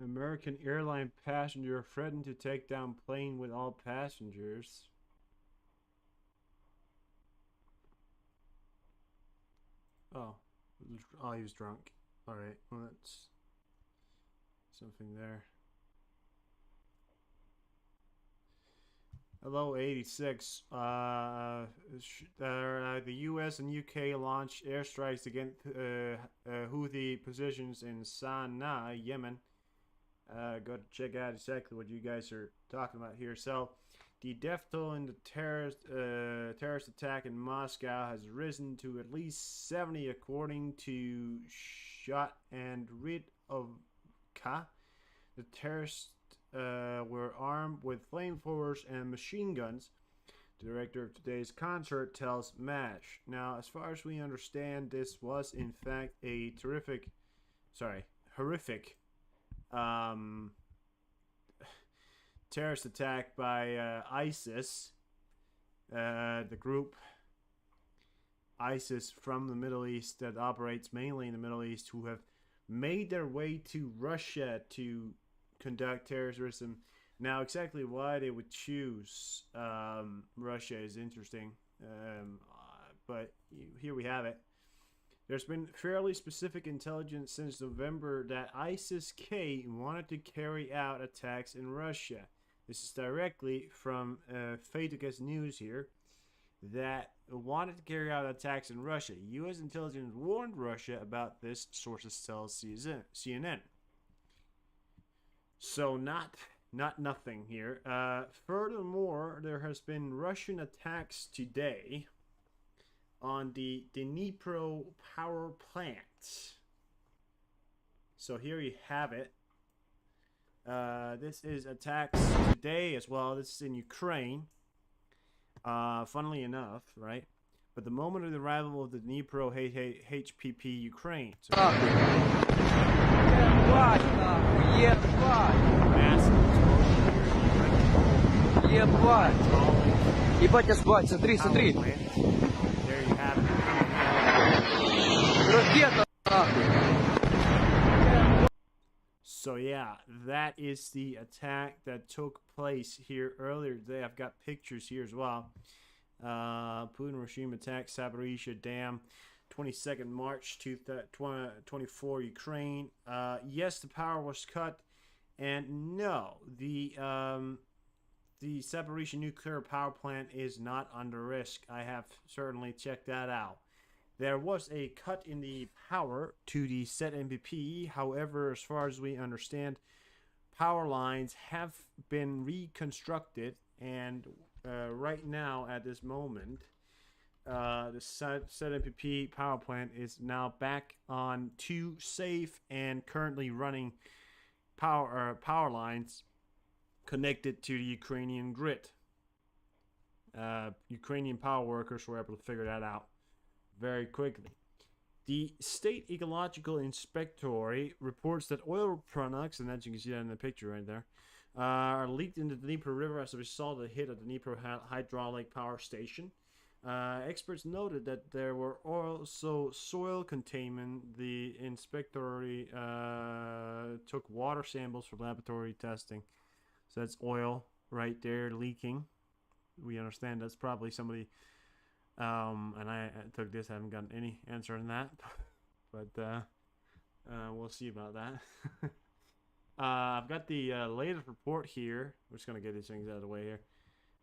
American airline passenger threatened to take down plane with all passengers. Oh, oh, he was drunk. All right, well that's something there. Hello, 86. The U.S. and U.K. launched airstrikes against Houthi positions in Sana'a, Yemen. Go to check out exactly what you guys are talking about here. So, the death toll in the terrorist attack in Moscow has risen to at least 70, according to Shot and Rid of Ka. The terrorists were armed with flamethrowers and machine guns. The director of today's concert tells MASH. Now, as far as we understand, this was in fact a horrific um, terrorist attack by ISIS, the group ISIS from the Middle East that operates mainly in the Middle East, who have made their way to Russia to conduct terrorism. Now, exactly why they would choose Russia is interesting, but here we have it. There's been fairly specific intelligence since November that ISIS-K wanted to carry out attacks in Russia. This is directly from Fatukas News here, that wanted to carry out attacks in Russia. U.S. intelligence warned Russia about this, sources tell CNN. So not nothing here. Furthermore, there has been Russian attacks today on the Dnipro power plant. So here you have it. This is attacks today as well. This is in Ukraine. Funnily enough, right? But the moment of the arrival of the Dnipro HPP Ukraine. So Ебать! Ебать, я спать, смотри, смотри! There you have it. Ракета, нахуй! So yeah, that is the attack that took place here earlier today. I've got pictures here as well. Putin regime attack Zaporizhzhia Dam, 22nd March 2024, Ukraine. Yes, the power was cut, and no, the Zaporizhzhia nuclear power plant is not under risk. I have certainly checked that out. There was a cut in the power to the ZNPP. However, as far as we understand, power lines have been reconstructed, and right now, at this moment, the ZNPP power plant is now back on two safe and currently running power lines connected to the Ukrainian grid. Ukrainian power workers were able to figure that out very quickly. The State Ecological Inspectorate reports that oil products, and as you can see that in the picture right there, are leaked into the Dnieper River as a result of the hit of the Dnieper hydraulic power station. Experts noted that there were also soil contaminant. The inspectorate took water samples for laboratory testing. So that's oil right there leaking. We understand that's probably somebody. And I took this. I haven't gotten any answer on that, but we'll see about that. I've got the latest report here. We're just gonna get these things out of the way here.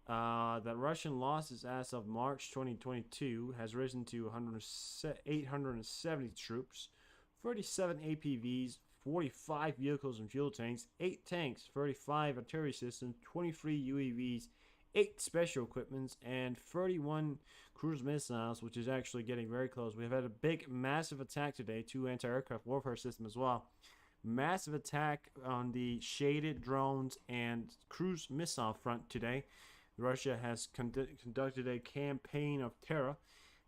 That Russian losses as of March 2022 has risen to 870 troops, 37 APVs, 45 vehicles and fuel tanks, 8 tanks, 35 artillery systems, 23 UAVs, 8 special equipments, and 31 cruise missiles, which is actually getting very close. We've had a big, massive attack today, 2 anti-aircraft warfare systems as well. Massive attack on the shaded drones and cruise missile front today. Russia has conducted a campaign of terror,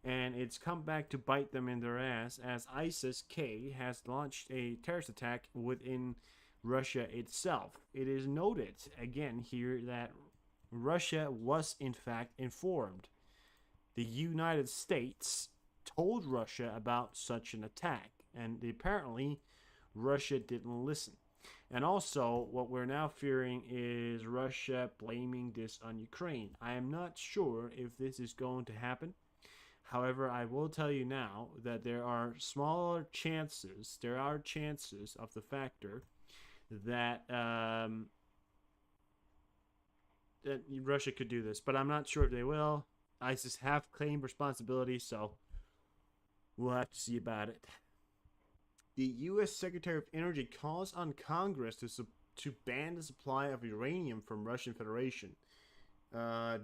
and it's come back to bite them in their ass, as ISIS-K has launched a terrorist attack within Russia itself. It is noted, again here, that Russia was in fact informed. The United States told Russia about such an attack, and apparently Russia didn't listen. And also, what we're now fearing is Russia blaming this on Ukraine. I am not sure if this is going to happen. However, I will tell you now that there are chances of the factor that that Russia could do this, but I'm not sure if they will. ISIS have claimed responsibility, so we'll have to see about it. The U.S. Secretary of Energy calls on Congress to ban the supply of uranium from Russian Federation.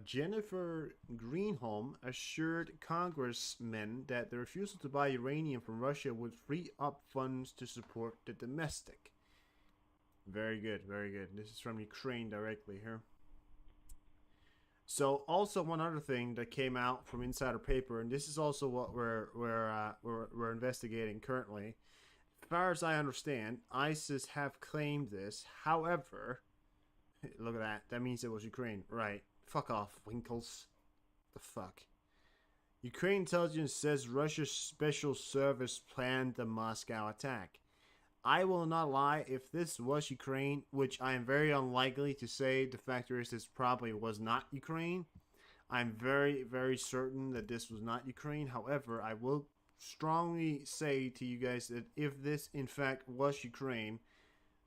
Jennifer Greenholm assured congressmen that the refusal to buy uranium from Russia would free up funds to support the domestic. Very good, very good. This is from Ukraine directly here. So, also one other thing that came out from Insider Paper, and this is also what we're investigating currently. As far as I understand, ISIS have claimed this. However, look at that. That means it was Ukraine, right? Fuck off, Winkles. The fuck. Ukraine intelligence says Russia's special service planned the Moscow attack. I will not lie, if this was Ukraine, which I am very unlikely to say, the fact is this probably was not Ukraine. I'm very, very certain that this was not Ukraine. However, I will strongly say to you guys that if this in fact was Ukraine,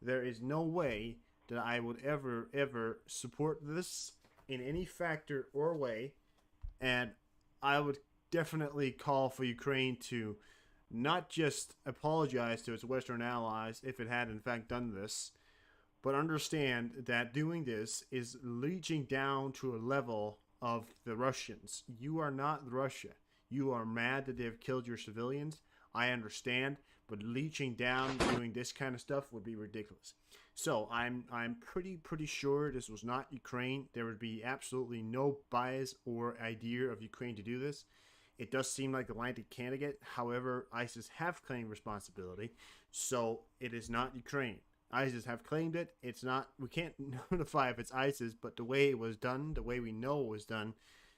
there is no way that I would ever support this in any factor or way, and I would definitely call for Ukraine to not just apologize to its Western allies if it had in fact done this, but understand that doing this is reaching down to a level of the Russians. You are not Russia. You are mad that they've killed your civilians. I understand, but leeching down doing this kind of stuff would be ridiculous. So I'm pretty sure this was not Ukraine. There would be absolutely no bias or idea of Ukraine to do this. It does seem like the likely candidate. However, ISIS have claimed responsibility, so it is not Ukraine. ISIS have claimed it. It's not. We can't notify if it's ISIS, but the way it was done, the way we know it was done,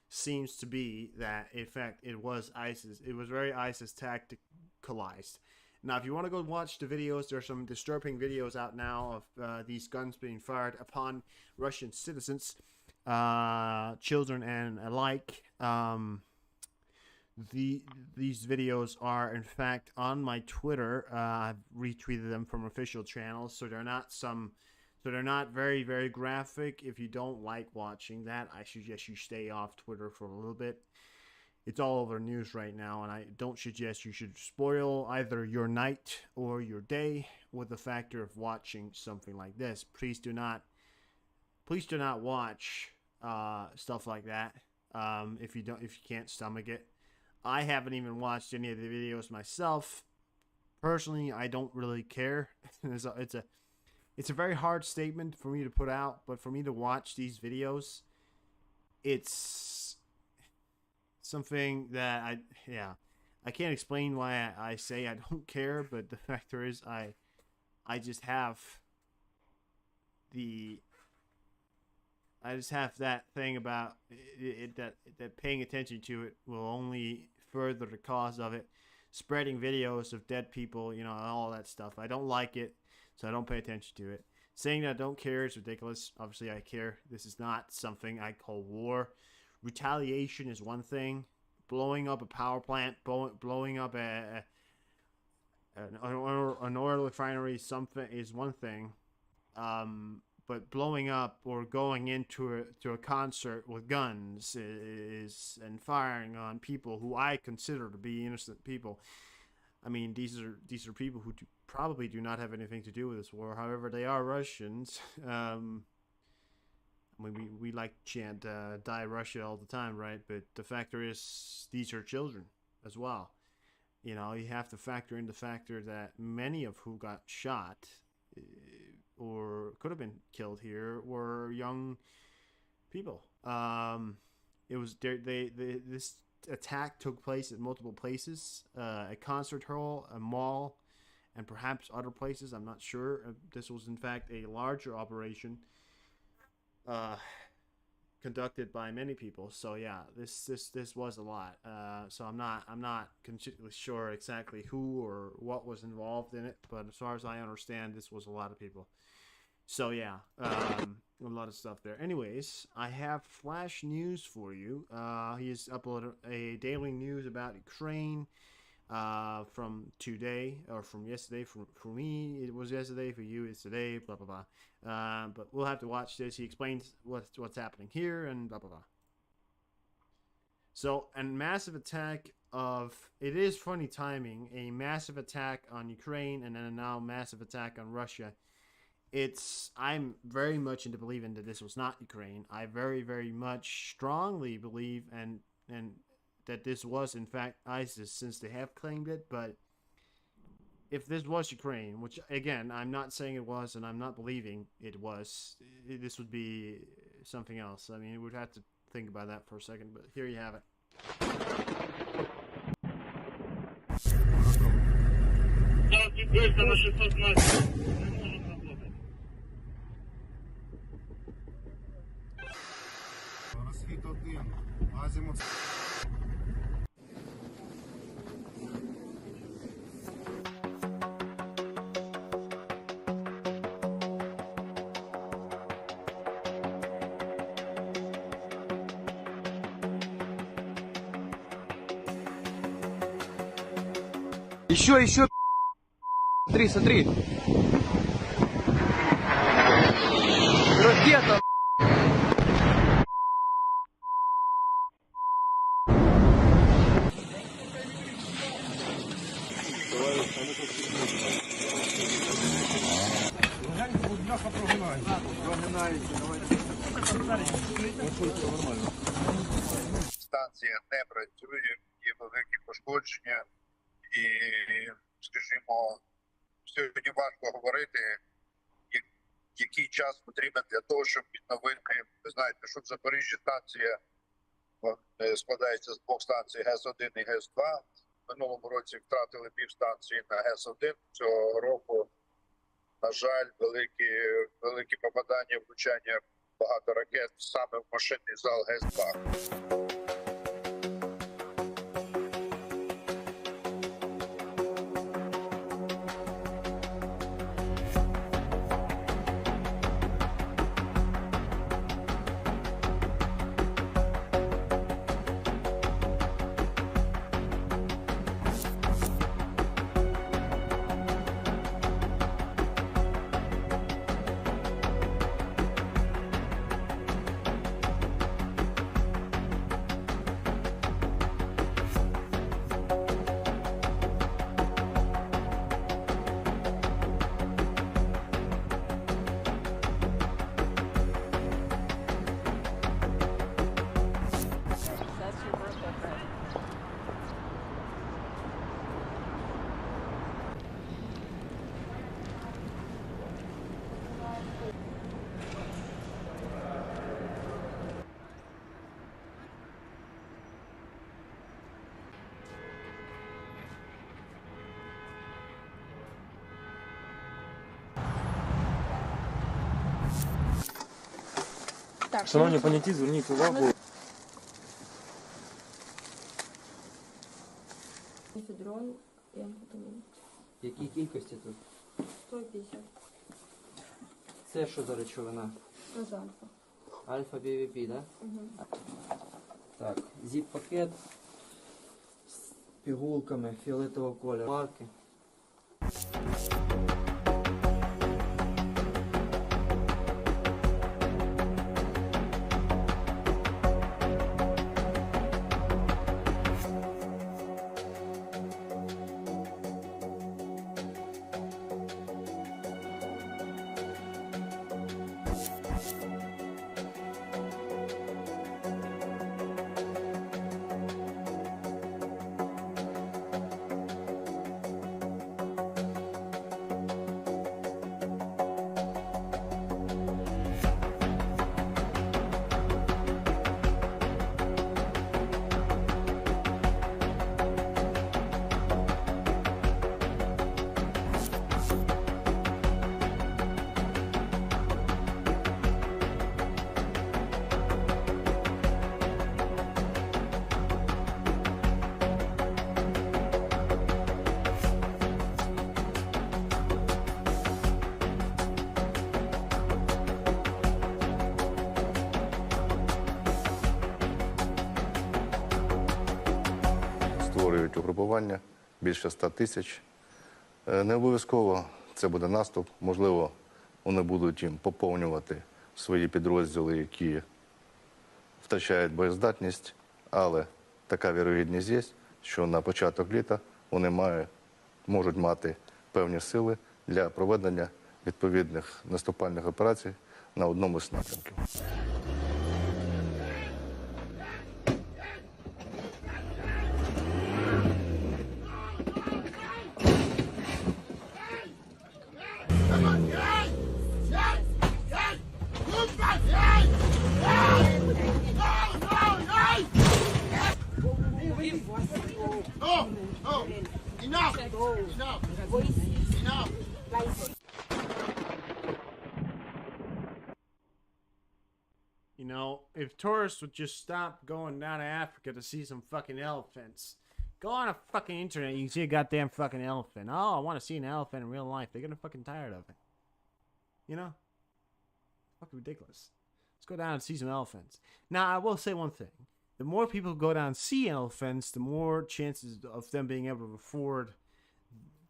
seems to be that in fact it was ISIS. It was very ISIS tacticalized. Now, if you want to go watch the videos, there are some disturbing videos out now of these guns being fired upon Russian citizens, children and alike. These videos are in fact on my Twitter. I've retweeted them from official channels, so they're not very, very graphic. If you don't like watching that, I suggest you stay off Twitter for a little bit. It's all over news right now, and I don't suggest you should spoil either your night or your day with the factor of watching something like this. Please do not watch stuff like that if you can't stomach it. I haven't even watched any of the videos myself. Personally, I don't really care. It's a very hard statement for me to put out, but for me to watch these videos, it's something that I can't explain why I say I don't care, but the factor is I just have that thing about it that paying attention to it will only further the cause of it. Spreading videos of dead people, all that stuff. I don't like it, so I don't pay attention to it. Saying that I don't care is ridiculous. Obviously, I care. This is not something I call war. Retaliation is one thing. Blowing up a power plant, blowing up an oil refinery is one thing. But blowing up or going into a concert with guns and firing on people who I consider to be innocent people. I mean, these are people who probably do not have anything to do with this war. However, they are Russians. We like to chant "Die Russia" all the time, right? But the factor is these are children as well. You have to factor in the factor that many of who got shot or could have been killed here were young people. It was this attack took place at multiple places, a concert hall, a mall, and perhaps other places. I'm not sure. This was in fact a larger operation. conducted by many people. So yeah, this was a lot. So I'm not completely sure exactly who or what was involved in it, but as far as I understand, this was a lot of people. So yeah, a lot of stuff there. Anyways, I have flash news for you. He has uploaded a daily news about Ukraine from today or from yesterday. For me, it was yesterday. For you, it's today. Blah blah blah. But we'll have to watch this. He explains what's happening here and blah blah blah. So, a massive attack of it is funny timing. A massive attack on Ukraine and then a now massive attack on Russia. I'm very much into believing that this was not Ukraine. I very much strongly believe and that this was in fact ISIS, since they have claimed it. But if this was Ukraine, which again I'm not saying it was and I'm not believing it was, this would be something else. I mean, we'd have to think about that for a second, but here you have it. Світ один, азімут. Еще. Смотри. Ракета. Станція не працює, є великі пошкодження і, скажімо, сьогодні важко говорити, який час потрібен для того, щоб відновити. Ви знаєте, що в Запоріжжі станція складається з двох станцій ГЕС-1 і ГЕС-2. В минулому році втратили півстанції на ГЕС-1. Цього року, на жаль, великі попадання, влучання багато ракет саме в машинний зал ГЕС-2. That's your birthday present. Так, Шановні поняті, зверніть увагу. Мефедрон і амфетамін. Які кількості тут? 150. Це що за речовина? Розальфа. Альфа БВП, да? Угу. Так, зіп-пакет з пігулками фіолетового кольору. Марки. велике угрупування, більше 100 тисяч. Не обов'язково це буде наступ. Можливо, вони будуть їм поповнювати свої підрозділи, які втрачають боєздатність, але така вірогідність є, що на початок літа вони можуть мати певні сили для проведення відповідних наступальних операцій на одному з напрямків. You know, if tourists would just stop going down to Africa to see some fucking elephants. Go on a fucking internet, you can see a goddamn fucking elephant. Oh, I want to see an elephant in real life. They're gonna fucking tired of it. You know? Fucking ridiculous. Let's go down and see some elephants. Now, I will say one thing. The more people go down and see elephants, the more chances of them being able to afford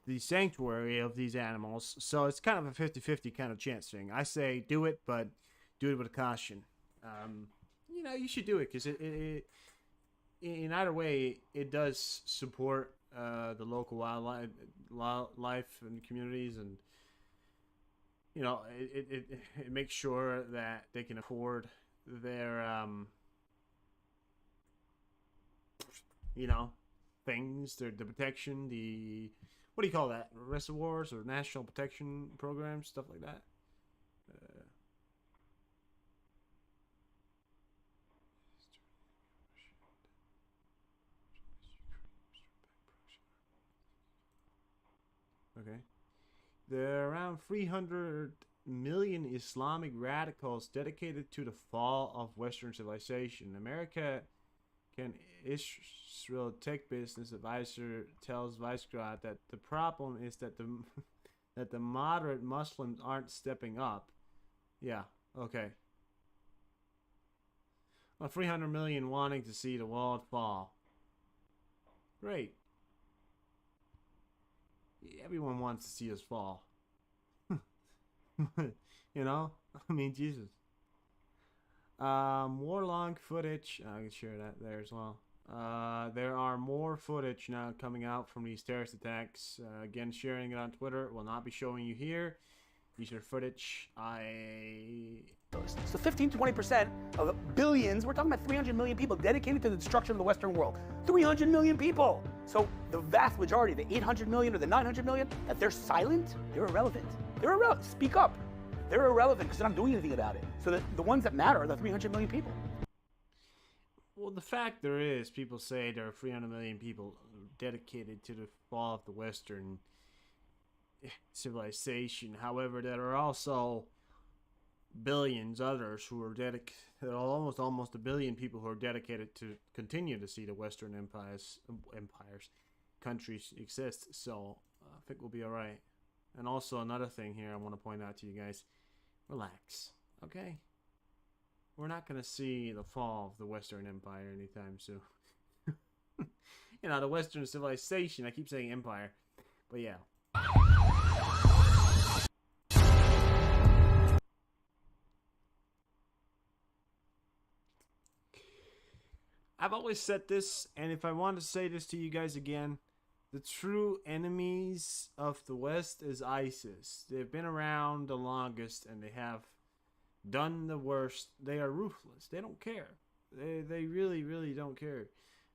the sanctuary of these animals. So it's kind of a 50-50 kind of chance thing. I say do it, but do it with caution. You know, you should do it because it in either way, it does support the local wildlife and communities, and you know, it makes sure that they can afford their you know, things, the protection, the what do you call that? Reservoirs or national protection programs, stuff like that. Okay. There are around 300 million Islamic radicals dedicated to the fall of Western civilization. America can Israel tech business advisor tells Vicegrad that the problem is that the moderate Muslims aren't stepping up. Yeah, okay. Well, 300 million wanting to see the world fall. Great. Everyone wants to see us fall. You know? I mean, Jesus. More long footage. I can share that there as well. There are more footage now coming out from these terrorist attacks. Again, sharing it on Twitter. Will not be showing you here. These are footage. So 15-20% of billions, we're talking about 300 million people dedicated to the destruction of the Western world. 300 million people! So the vast majority, the 800 million or the 900 million, that they're silent, they're irrelevant. They're irrelevant. Speak up. They're irrelevant because they're not doing anything about it. So the ones that matter are the 300 million people. Well, the fact there is, people say there are 300 million people dedicated to the fall of the Western civilization. However, there are also billions others who are dedicated, almost a billion people who are dedicated to continue to see the Western countries exist. So I think we'll be all right. And also another thing here I want to point out to you guys: relax, okay? We're not gonna see the fall of the Western Empire anytime soon. You know, the Western civilization. I keep saying empire, but yeah. I've always said this, and if I want to say this to you guys again, the true enemies of the West is ISIS. They've been around the longest, and they have done the worst. They are ruthless. They don't care. They really, really don't care.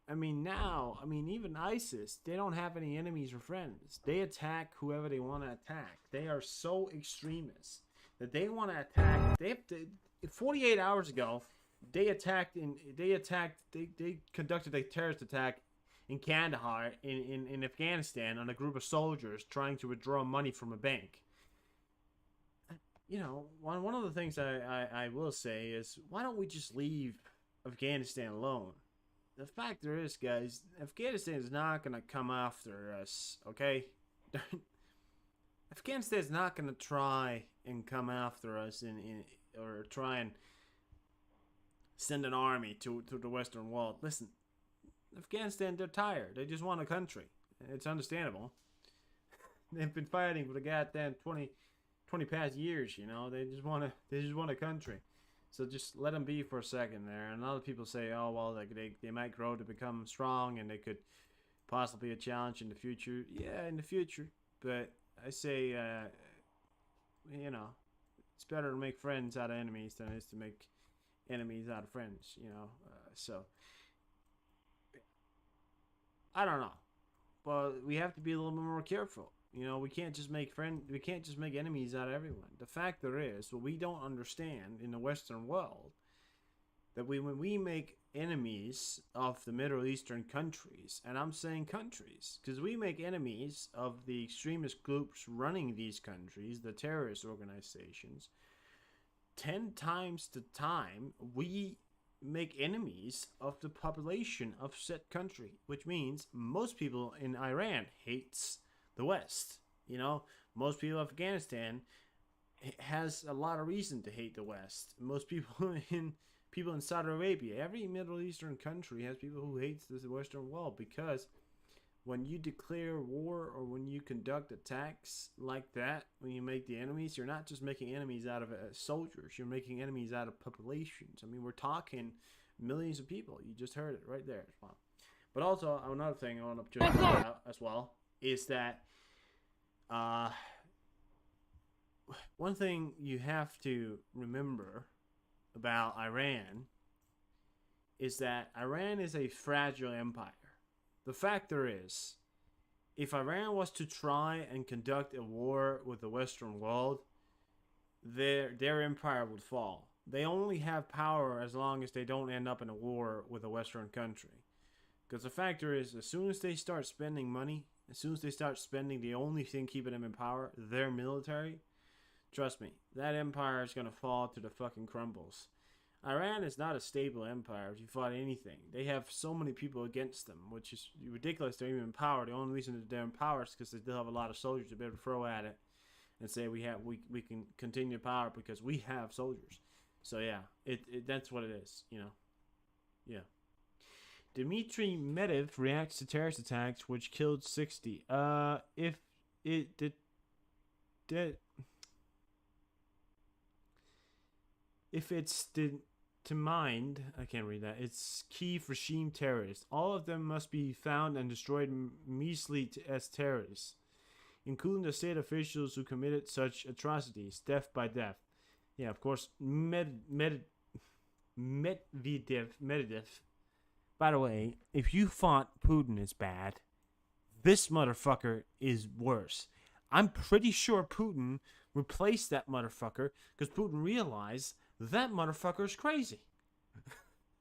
I mean, even ISIS, they don't have any enemies or friends. They attack whoever they want to attack. They are so extremist that they want to attack. 48 hours ago, they conducted a terrorist attack in Kandahar in Afghanistan on a group of soldiers trying to withdraw money from a bank. You know, one of the things I will say is, why don't we just leave Afghanistan alone? The fact there is, guys, Afghanistan is not going to come after us, okay? Afghanistan is not going to try and come after us or try and send an army to the Western world. Listen, Afghanistan, they're tired. They just want a country. It's understandable. They've been fighting for the goddamn 20 past years, you know. They just want a country. So just let them be for a second there. And a lot of people say, oh, well, they might grow to become strong and they could possibly be a challenge in the future. Yeah, in the future. But I say, you know, it's better to make friends out of enemies than it is to make enemies out of friends, you know. So, I don't know. But we have to be a little bit more careful. You know, we can't just make enemies out of everyone. The fact there is, what we don't understand in the Western world, that when we make enemies of the Middle Eastern countries, and I'm saying countries, because we make enemies of the extremist groups running these countries, the terrorist organizations, 10 times the time we make enemies of the population of said country, which means most people in Iran hates the West. You know, most people in Afghanistan has a lot of reason to hate the West. Most people in Saudi Arabia, every Middle Eastern country has people who hate the Western world, because when you declare war or when you conduct attacks like that, when you make the enemies, you're not just making enemies out of soldiers, you're making enemies out of populations. I mean, we're talking millions of people. You just heard it right there. But also, another thing I want to just point out as well is that one thing you have to remember about Iran is that Iran is a fragile empire. The factor is, if Iran was to try and conduct a war with the Western world, their empire would fall. They only have power as long as they don't end up in a war with a Western country. Because the factor is, as soon as they start spending money, as soon as they start spending the only thing keeping them in power, their military, trust me, that empire is going to fall to the fucking crumbles. Iran is not a stable empire if you fought anything. They have so many people against them, which is ridiculous. They're even in power. The only reason that they're in power is because they still have a lot of soldiers to be able to throw at it and say we can continue power because we have soldiers. So yeah, that's what it is, you know. Yeah. Dmitry Medvedev reacts to terrorist attacks which killed 60. If it did if it's to mind, I can't read that. It's Kiev regime terrorists. All of them must be found and destroyed measly as terrorists, including the state officials who committed such atrocities, death by death. Yeah, of course, Medvedev. By the way, if you thought Putin is bad, this motherfucker is worse. I'm pretty sure Putin replaced that motherfucker because Putin realized that motherfucker is crazy.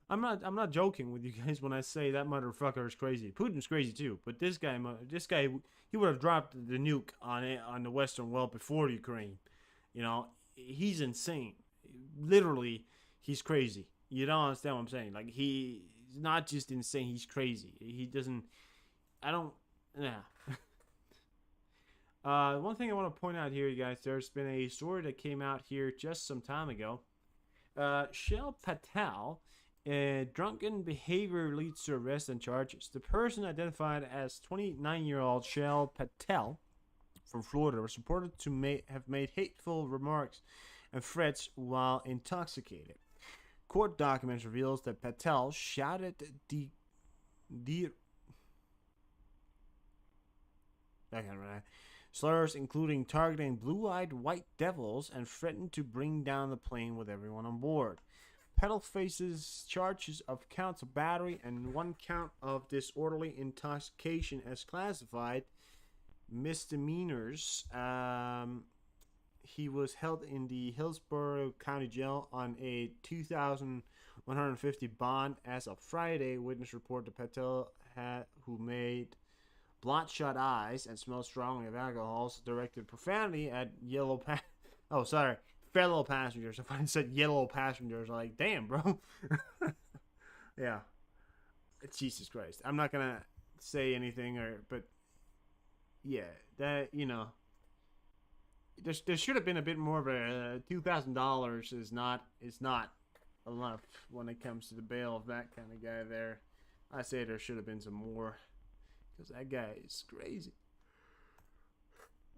I'm not joking with you guys when I say that motherfucker is crazy. Putin's crazy too, but this guy, he would have dropped the nuke on the Western world before Ukraine. You know, he's insane. Literally, he's crazy. You don't understand what I'm saying. Like, he's not just insane, he's crazy. He doesn't... Yeah. One thing I want to point out here, you guys, there's been a story that came out here just some time ago. Shel Patel, drunken behavior leads to arrest and charges. The person identified as 29-year-old Shel Patel from Florida was reported to have made hateful remarks and threats while intoxicated. Court documents reveals that Patel shouted slurs including targeting blue-eyed white devils and threatened to bring down the plane with everyone on board. Patel faces charges of counts of battery and 1 count of disorderly intoxication as classified misdemeanors. He was held in the Hillsborough County Jail on a $2,150 bond as of Friday. Witness report that Patel who made bloodshot eyes and smelled strongly of alcohol, directed profanity at fellow passengers. If I said yellow passengers, I'm like, damn, bro. Yeah. Jesus Christ. I'm not gonna say anything, but yeah, that, you know, there should have been a bit more of a $2,000 is not enough when it comes to the bail of that kind of guy there. I say there should have been some more, because that guy is crazy.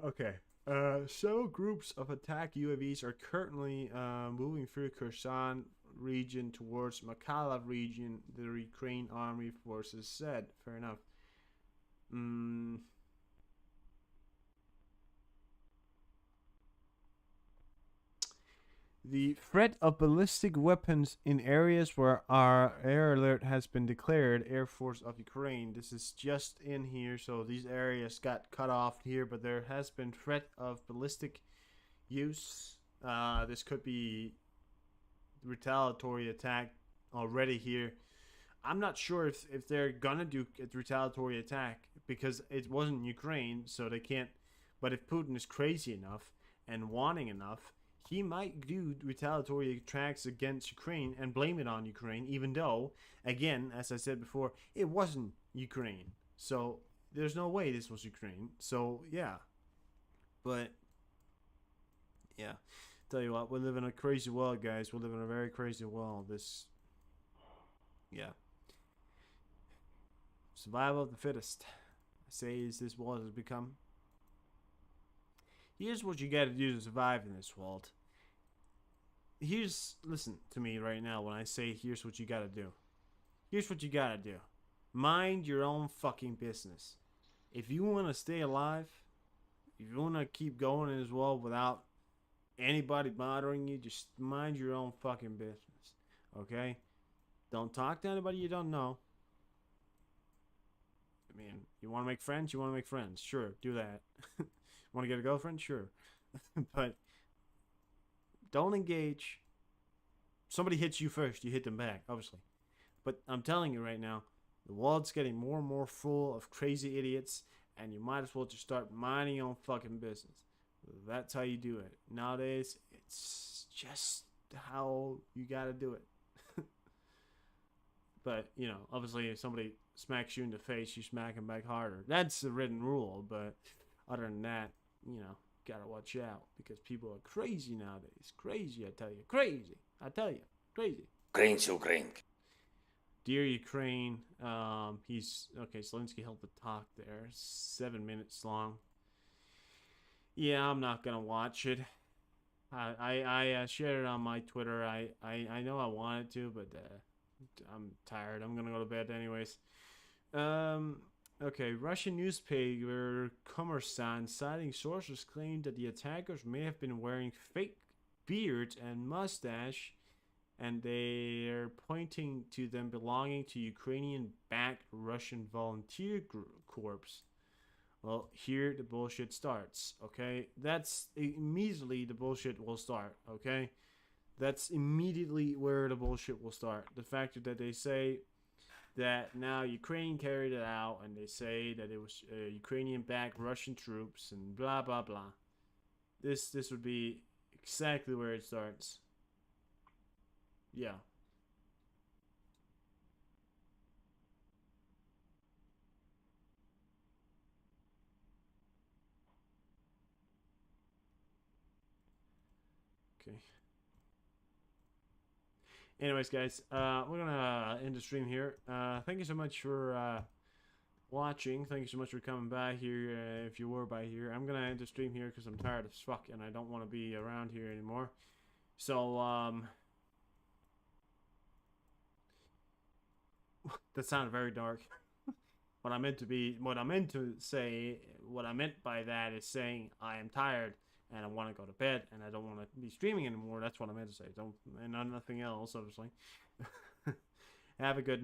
Okay. Several groups of attack UAVs are currently moving through Kherson region towards Mykolaiv region, the Ukraine army forces said. Fair enough. The threat of ballistic weapons in areas where our air alert has been declared, Air Force of Ukraine. This is just in here, so these areas got cut off here, but there has been threat of ballistic use. This could be retaliatory attack already here. I'm not sure if they're gonna do a retaliatory attack, because it wasn't Ukraine, so they can't. But if Putin is crazy enough and wanting enough, he might do retaliatory attacks against Ukraine and blame it on Ukraine, even though, again, as I said before, it wasn't Ukraine. So there's no way this was Ukraine. So yeah. But yeah, tell you what, we live in a crazy world, guys. We live in a very crazy world. Yeah. Survival of the fittest, I say, as this world has become. Here's what you gotta do to survive in this world. Listen to me right now when I say here's what you gotta do. Here's what you gotta do. Mind your own fucking business. If you wanna stay alive, if you wanna keep going in this world without anybody bothering you, just mind your own fucking business. Okay? Don't talk to anybody you don't know. I mean, you wanna make friends? You wanna make friends. Sure, do that. Want to get a girlfriend? Sure. But don't engage. Somebody hits you first, you hit them back, obviously. But I'm telling you right now, the world's getting more and more full of crazy idiots, and you might as well just start minding your own fucking business. That's how you do it. Nowadays, it's just how you gotta do it. But, you know, obviously if somebody smacks you in the face, you smack them back harder. That's the written rule, but other than that, you know, gotta watch out, because people are crazy nowadays. Crazy, I tell you. Crazy. I tell you. Crazy. Ukraine. Dear Ukraine, okay, Zelensky held the talk there. 7 minutes long. Yeah, I'm not gonna watch it. I shared it on my Twitter. I know I wanted to, but I'm tired. I'm gonna go to bed anyways. Okay, Russian newspaper Kommersant, citing sources, claimed that the attackers may have been wearing fake beards and mustache, and they are pointing to them belonging to Ukrainian-backed Russian volunteer corps. Well, here the bullshit starts, okay? That's immediately the bullshit will start, okay? That's immediately where the bullshit will start. The fact that they say that now Ukraine carried it out, and they say that it was Ukrainian-backed Russian troops, and blah blah blah. This would be exactly where it starts. Yeah. Okay. Anyways, guys, we're gonna end the stream here. Thank you so much for watching. Thank you so much for coming by here. If you were by here, I'm gonna end the stream here because I'm tired as fuck and I don't want to be around here anymore. So that sounded very dark. What I meant by that is saying I am tired and I want to go to bed and I don't want to be streaming anymore. That's what I meant to say. And nothing else, obviously. Have a good